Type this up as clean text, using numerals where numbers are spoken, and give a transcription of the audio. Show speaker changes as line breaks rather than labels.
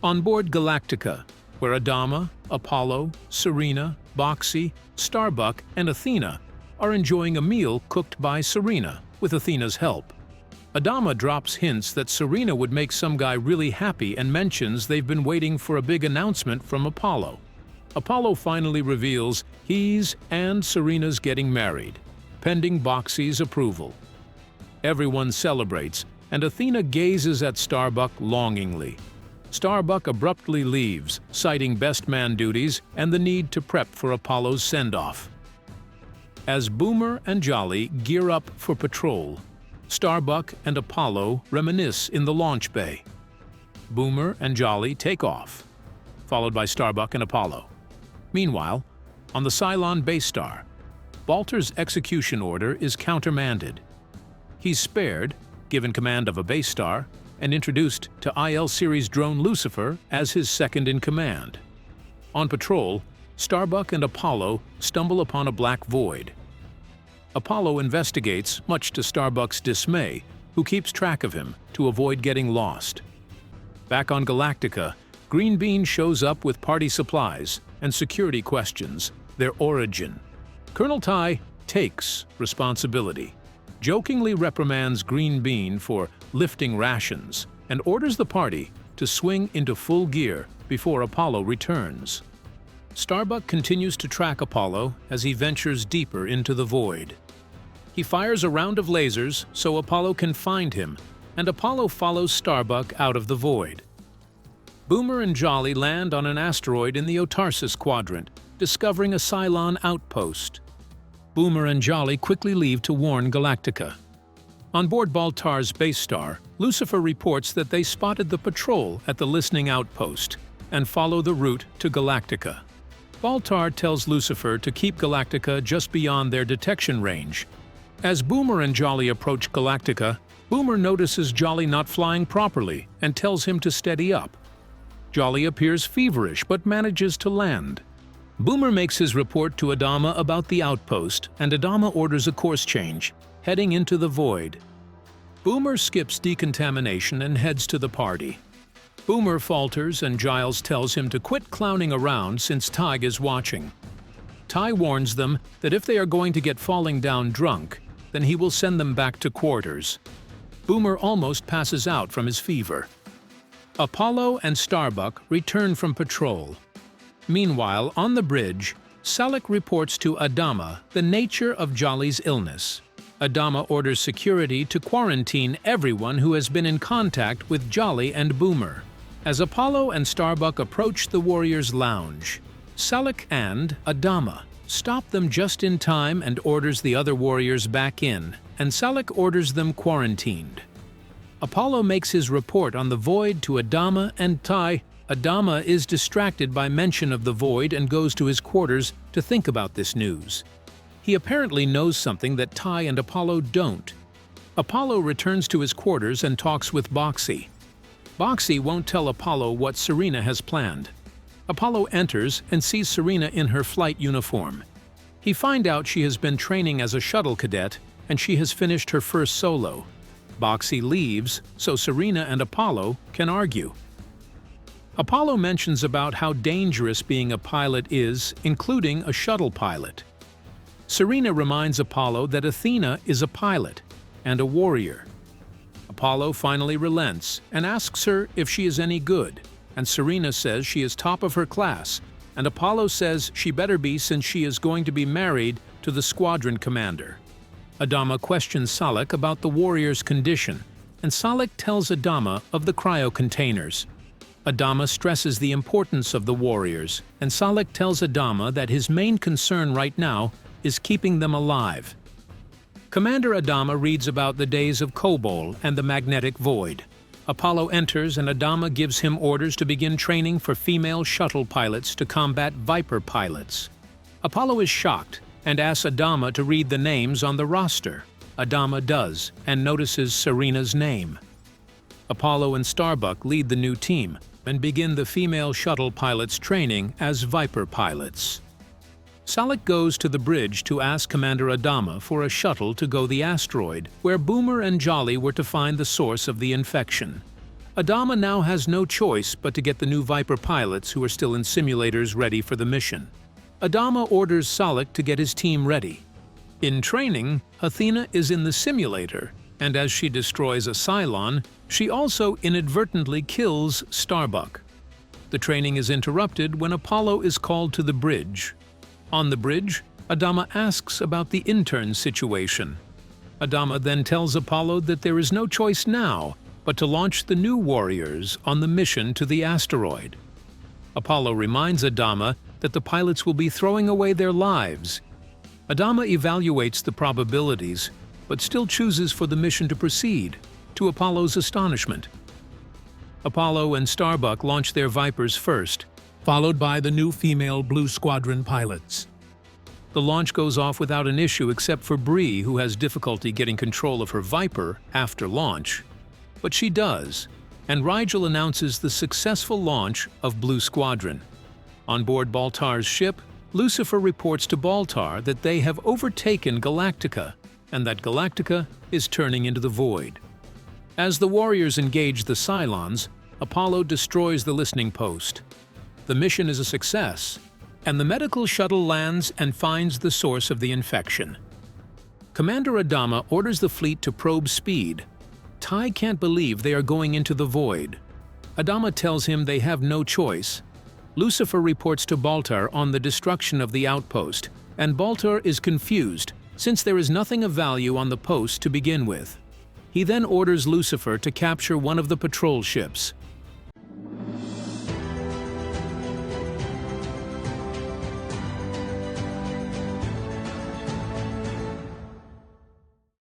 On board Galactica, where Adama, Apollo, Serena, Boxy, Starbuck, and Athena are enjoying a meal cooked by Serena with Athena's help. Adama drops hints that Serena would make some guy really happy and mentions they've been waiting for a big announcement from Apollo. Apollo finally reveals he's and Serena's getting married, pending Boxy's approval. Everyone celebrates, and Athena gazes at Starbuck longingly. Starbuck abruptly leaves, citing best man duties and the need to prep for Apollo's send-off. As Boomer and Jolly gear up for patrol, Starbuck and Apollo reminisce in the launch bay. Boomer and Jolly take off, followed by Starbuck and Apollo. Meanwhile, on the Cylon base star, Balter's execution order is countermanded. He's spared, given command of a base star, and introduced to IL series drone Lucifer as his second-in-command. On patrol, Starbuck and Apollo stumble upon a black void. Apollo investigates, much to Starbuck's dismay, who keeps track of him to avoid getting lost. Back on Galactica, Green Bean shows up with party supplies and security questions their origin. Colonel Tai takes responsibility, jokingly reprimands Green Bean for lifting rations, and orders the party to swing into full gear before Apollo returns. Starbuck continues to track Apollo as he ventures deeper into the void. He fires a round of lasers so Apollo can find him, and Apollo follows Starbuck out of the void. Boomer and Jolly land on an asteroid in the Otarsis quadrant, discovering a Cylon outpost. Boomer and Jolly quickly leave to warn Galactica. On board Baltar's base star, Lucifer reports that they spotted the patrol at the listening outpost and follow the route to Galactica. Baltar tells Lucifer to keep Galactica just beyond their detection range. As Boomer and Jolly approach Galactica, Boomer notices Jolly not flying properly and tells him to steady up. Jolly appears feverish but manages to land. Boomer makes his report to Adama about the outpost, and Adama orders a course change, heading into the void. Boomer skips decontamination and heads to the party. Boomer falters and Giles tells him to quit clowning around since Tig is watching. Ty warns them that if they are going to get falling down drunk, then he will send them back to quarters. Boomer almost passes out from his fever. Apollo and Starbuck return from patrol. Meanwhile, on the bridge, Salak reports to Adama the nature of Jolly's illness. Adama orders security to quarantine everyone who has been in contact with Jolly and Boomer. As Apollo and Starbuck approach the Warriors' lounge, Salak and Adama stop them just in time and orders the other Warriors back in, and Salak orders them quarantined. Apollo makes his report on the void to Adama and Ty. Adama is distracted by mention of the void and goes to his quarters to think about this news. He apparently knows something that Ty and Apollo don't. Apollo returns to his quarters and talks with Boxy. Boxy won't tell Apollo what Serena has planned. Apollo enters and sees Serena in her flight uniform. He finds out she has been training as a shuttle cadet and she has finished her first solo. Boxy leaves so Serena and Apollo can argue. Apollo mentions about how dangerous being a pilot is, including a shuttle pilot. Serena reminds Apollo that Athena is a pilot and a warrior. Apollo finally relents and asks her if she is any good, and Serena says she is top of her class, and Apollo says she better be since she is going to be married to the squadron commander. Adama questions Salak about the warrior's condition, and Salak tells Adama of the cryo containers. Adama stresses the importance of the warriors, and Salak tells Adama that his main concern right now is keeping them alive. Commander Adama reads about the days of Kobol and the magnetic void. Apollo enters and Adama gives him orders to begin training for female shuttle pilots to combat Viper pilots. Apollo is shocked and asks Adama to read the names on the roster. Adama does and notices Serena's name. Apollo and Starbuck lead the new team and begin the female shuttle pilots' training as Viper pilots. Salak goes to the bridge to ask Commander Adama for a shuttle to go the asteroid, where Boomer and Jolly were to find the source of the infection. Adama now has no choice but to get the new Viper pilots who are still in simulators ready for the mission. Adama orders Salak to get his team ready. In training, Athena is in the simulator, and as she destroys a Cylon, she also inadvertently kills Starbuck. The training is interrupted when Apollo is called to the bridge. On the bridge, Adama asks about the intern situation. Adama then tells Apollo that there is no choice now but to launch the new warriors on the mission to the asteroid. Apollo reminds Adama that the pilots will be throwing away their lives. Adama evaluates the probabilities, but still chooses for the mission to proceed, to Apollo's astonishment. Apollo and Starbuck launch their Vipers first, followed by the new female Blue Squadron pilots. The launch goes off without an issue except for Bree, who has difficulty getting control of her Viper after launch. But she does, and Rigel announces the successful launch of Blue Squadron. On board Baltar's ship, Lucifer reports to Baltar that they have overtaken Galactica, and that Galactica is turning into the void. As the warriors engage the Cylons, Apollo destroys the listening post. The mission is a success, and the medical shuttle lands and finds the source of the infection. Commander Adama orders the fleet to probe speed. Tai can't believe they are going into the void. Adama tells him they have no choice. Lucifer reports to Baltar on the destruction of the outpost, and Baltar is confused since there is nothing of value on the post to begin with. He then orders Lucifer to capture one of the patrol ships.